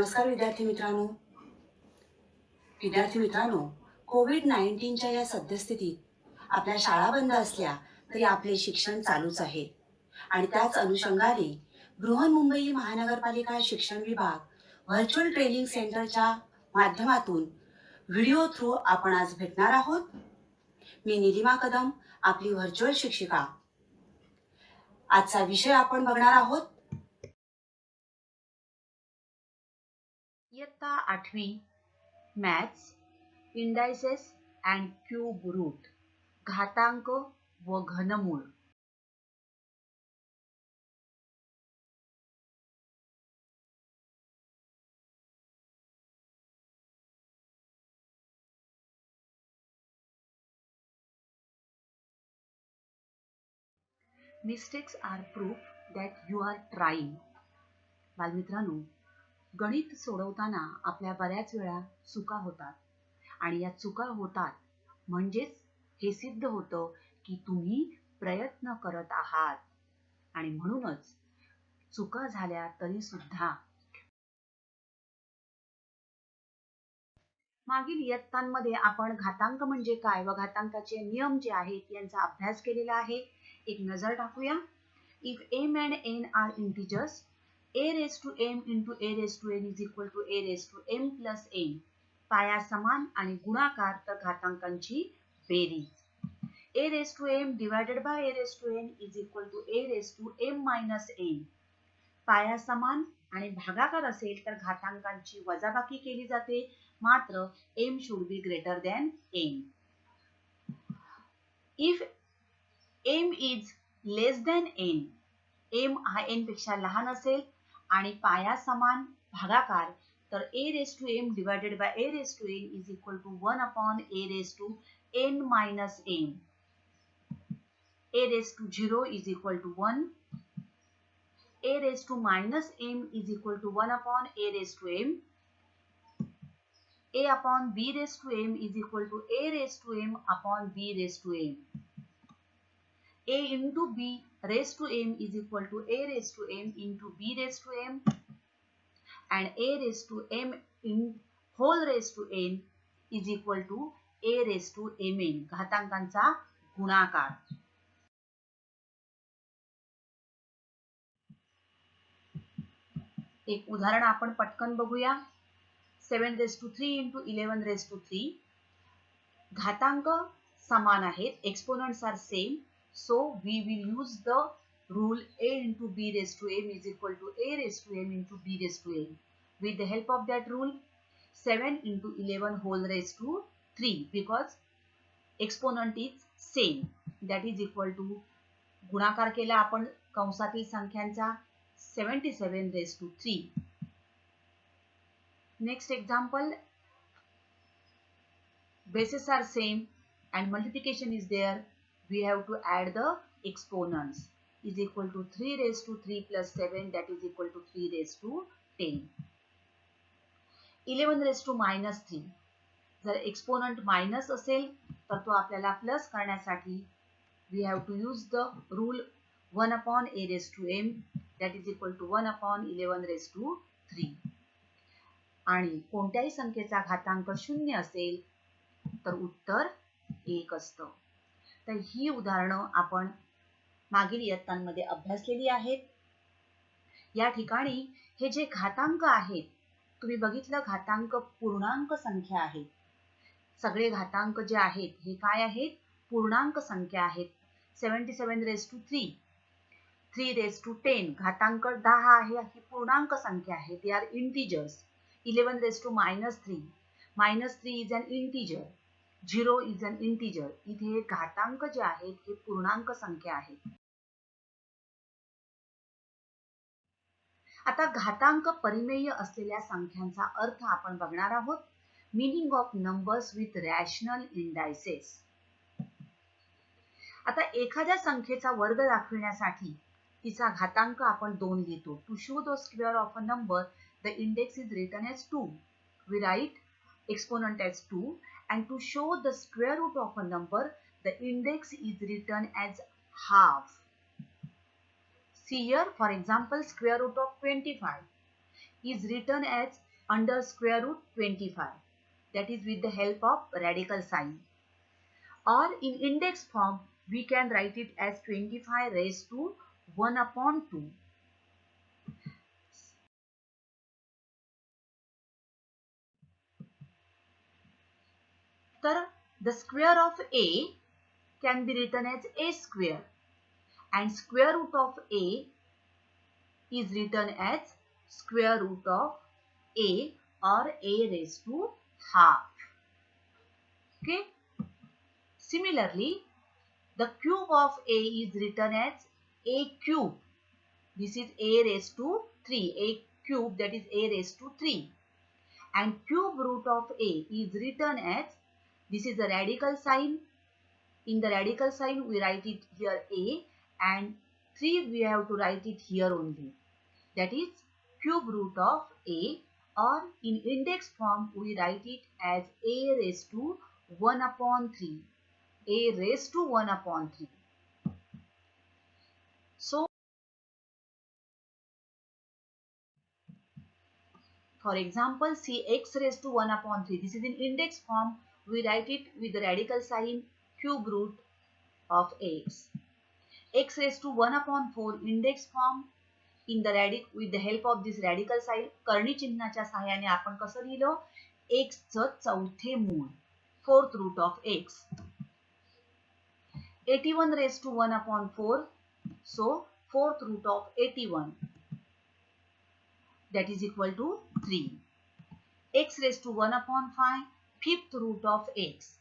नमस्कार विद्यार्थी मित्रांनो, कोविड-19च्या या सद्यस्थितीत आपल्या शाळा बंद असल्या तरी आपले शिक्षण चालूच आहे आणि त्याच अनुषंगाने बृहन्मुंबई महानगरपालिका शिक्षण विभाग व्हर्च्युअल ट्रेनिंग सेंटरच्या माध्यमातून व्हिडिओ थ्रू आपण आज भेटणार आहोत. मी निलिमा कदम, आपली व्हर्च्युअल शिक्षिका. आजचा विषय आपण बघणार आहोत इयत्ता 8वी maths, indices and cube root, घातांक व घनमूळ. Mistakes are proof that you are trying. बालमित्रांनो, गणित सोडवताना आपल्या बऱ्याच वेळा चुका होतात आणि या चुका होतात म्हणजेच हे सिद्ध होतं की तुम्ही प्रयत्न करत आहात. आणि म्हणूनच चुका झाल्या तरी सुद्धा मागील इयत्तांमध्ये आपण घातांक म्हणजे काय व घातांकाचे नियम जे आहेत यांचा अभ्यास केलेला आहे. एक नजर टाकूया. If m and n are integers, a raised to m into a raised to n is equal to a raised to m plus n. पाया समान आणि गुणाकार तर घातांकांची बेरीज. a raised to m divided by a raised to n is equal to a raised to m minus n. पाया समान आणि भागाकार असेल तर घातांकांची वजाबाकी केली जाते, मात्र m should be greater than n. If m is less than n, m हा n पेक्षा लहान असेल आणि पाया समान भागाकार तर a raised to m divided by a raised to n is equal to 1 upon a raised to n minus n. a raised to 0 is equal to 1. a raised to minus m is equal to 1 upon a raised to m. a upon b raised to m is equal to a raised to m upon b raised to m. a into b raised to m is equal to a raised to m into b raised to m, and a raised to m in whole raised to n is equal to a raised to mn. घातांकांचा गुणाकार. एक उदाहरण आपण पटकन बघूया. 7 raised to 3 into 11 raised to 3. घातांक समान आहेत, exponents are same, so we will use the rule a into b raised to m is equal to a raised to m into b raised to m. With the help of that rule, 7 into 11 whole raised to 3 because exponent is same, that is equal to गुणाकार केला आपण कंसातील संख्यांचा 77 raised to 3. Next example, bases are same and multiplication is there. We have to add the exponents. Is equal to 3 raised to 3 plus 7, that is equal to 3 raised to 10. 11 raised to minus 3. जर exponent minus असेल तर तो आपल्याला plus करण्यासाठी we have to use the rule 1 upon a raised to m, that is equal to 1 upon 11 raised to 3. आणि कोणत्याही संख्येचा घातांक 0 असेल तर उत्तर 1 असतं. तर ही उदाहरणं आपण मागील इयत्तांमध्ये अभ्यासलेली आहेत. या ठिकाणी हे जे घातांक आहेत, तुम्ही बघितलं घातांक पूर्णांक संख्या आहेत. सगळे घातांक जे आहेत हे काय आहेत? पूर्णांक संख्या आहेत. 77 raised to 3, 3 raised to 10, घातांक 10 आहे, ही पूर्णांक संख्या आहे. They are integers. 11 raised to minus 3, minus 3 is an integer. 0 is an integer. इथे घातांक जे आहेत हे पूर्णांक संख्या आहेत. आता घातांक परिमेय असलेल्या संख्यांचा अर्थ आपण बघणार आहोत. Meaning of numbers with rational indices. आता एखाद्या संख्येचा वर्ग दाखविण्यासाठी तिचा घातांक आपण 2 लिहितो. To show the square of a number the index is written as 2. We write exponent as 2, and to show the square root of a number the index is written as half. See here, for example, square root of 25 is written as under square root 25, that is with the help of radical sign. Or in index form, we can write it as 25 raised to 1 upon 2. तर the square of a can be written as a square, and square root of a is written as square root of a, or a raised to half. Okay. Similarly, the cube of a is written as a cube. This is a raised to 3. A cube, that is a raised to 3. And cube root of a is written as, this is a radical sign. In the radical sign, we write it here a, and 3 we have to write it here only. That is cube root of a, or in index form, we write it as a raised to 1 upon 3. A raised to 1 upon 3. So, for example, see x raised to 1 upon 3. This is in index form. We write it with the radical sign cube root of x. X raised to 1 upon 4 index form. In the with the help of this radical sign, Karni चिन्हाच्या सहाय्याने आपण कसं लिहिलं? x चं चौथे मूळ, fourth root of x. 81 raised to 1 upon 4. So, fourth root of 81. That is equal to 3. X raised to 1 upon 5. Fifth root of x.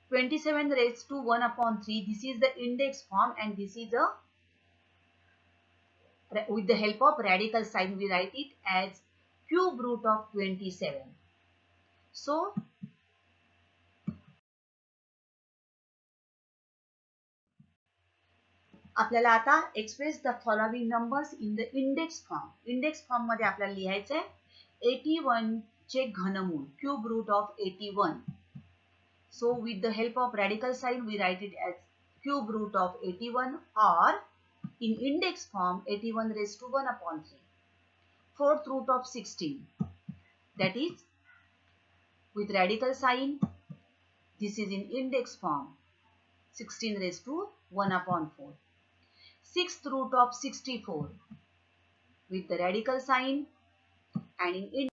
27 raised to 1 upon 3. This is the index form, and this is a, with the help of radical sign, we write it as cube root of 27. So, आपल्याला आता express the following numbers in the index form. Index form मध्ये आपल्याला लिहायचं आहे 81 चे घनमूळ, cube root of 81. So with the help of radical sign, we write it as cube root of 81, or in index form 81 raised to 1 upon 3. Fourth root of 16. That is with radical sign. This is in index form 16 raised to 1 upon 4. Sixth root of 64 with the radical sign, and in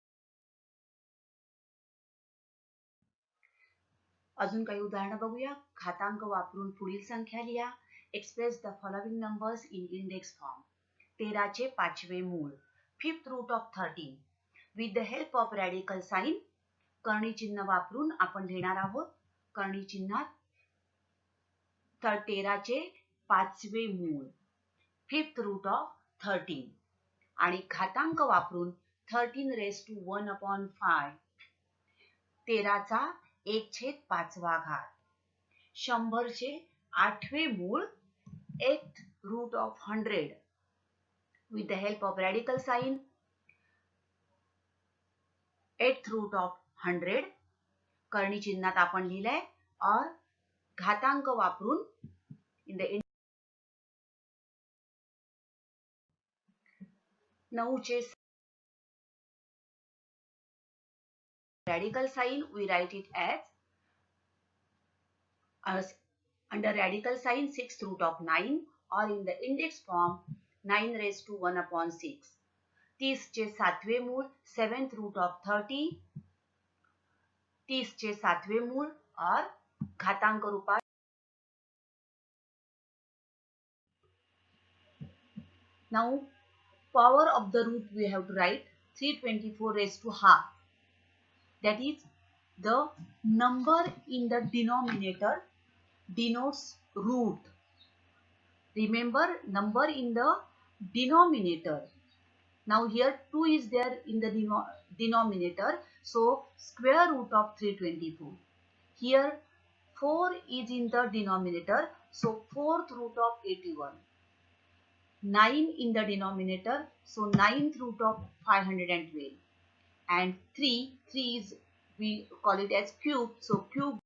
अजून काही उदाहरणं बघूया. घातांक वापरून पुढील संख्या लिहा. Express the following numbers in index form. 13 चे पाचवे मूळ, fifth root of 13. With the help of radical sign, कर्णी चिन्ह वापरून आपण लिहिणार आहोत. कर्णी चिन्हात 13 चे पाचवे मूळ, फिफ्थ रूट ऑफ 13, आणि घातांक वापरून 13 raised to 1 upon 5. 13 चा 1/5वा घात. 100 चे 8वे मूळ, 8th root of 100. With the help of radical sign, 8th root of 100 Karni चिन्हात आपण लिहिलंय, और घातांक वापरून in the 9 चे radical sign, we write it as under radical sign 6th root of 9, or in the index form 9 raised to 1 upon 6. 30 चे 7वे मूळ, 7th root of 30. 30 चे 7वे मूळ, और घातांक रूपात. Now, power of the root we have to write 324 raised to half. That is, the number in the denominator denotes root. Remember, number in the denominator. Now here 2 is there in the denominator, so square root of 324. Here 4 is in the denominator, so 4th root of 81. 9 in the denominator, so 9th root of 512. And 3 is, we call it as cube, so cube.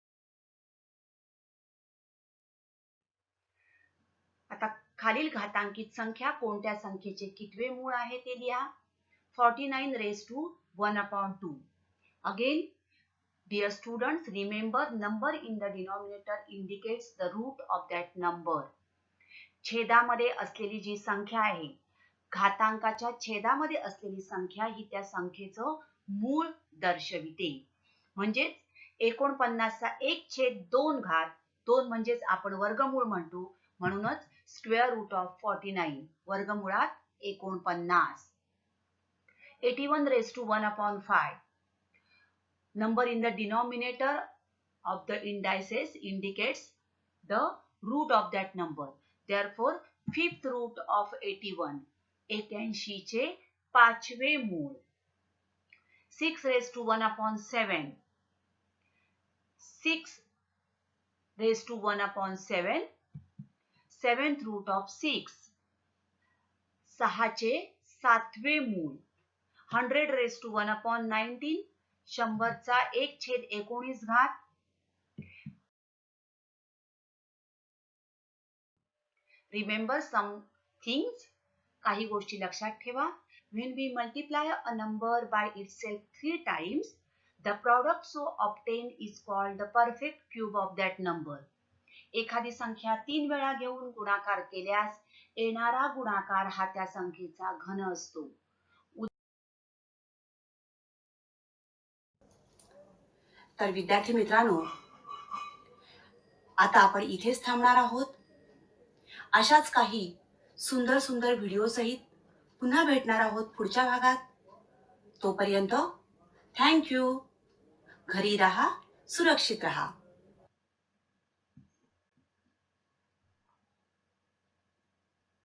आता खालील घातांकित संख्या कोणत्या संख्येचे कितवे मूळ आहे ते लिहा. 49 raised to 1 upon 2. Again, dear students, remember number in the denominator indicates the root of that number. छेदामध्ये असलेली जी संख्या आहे, घातांकाच्या छेदामध्ये असलेली संख्या ही त्या संख्येचं मूळ दर्शविते. म्हणजेच 49 चा 1/2 घात, 2 म्हणजेच आपण वर्गमूळ म्हणतो, म्हणूनच स्क्वेअर रूट ऑफ 49 वर्गमुळात 49. 81 raised to 1 upon 5. Number in the denominator of the indices indicates the root of that number. Therefore, fifth root of 81, 81 चे 5वे मूळ. 6 raised to 1 upon 7. 6 raised to 1 upon 7, 7th root of 6, 6 चे 7वे मूळ. 100 raised to 1 upon 19, 100 चा 1/19 घात. Remember some things, काही गोष्टी लक्षात ठेवा. When we multiply a number by itself 3 times, the product so obtained is called the perfect cube of that number. एखादी संख्या 3 वेळा घेऊन गुणाकार केल्यास येणारा गुणाकार हा त्या संख्येचा घन असतो. तर विद्यार्थी मित्रांनो, आता आपण इथेच थांबणार आहोत. अशाच काही सुंदर सुंदर व्हिडिओ सहित पुन्हा भेटणार आहोत पुढच्या भागात. तोपर्यंत थँक यू. घरी राहा, सुरक्षित राहा.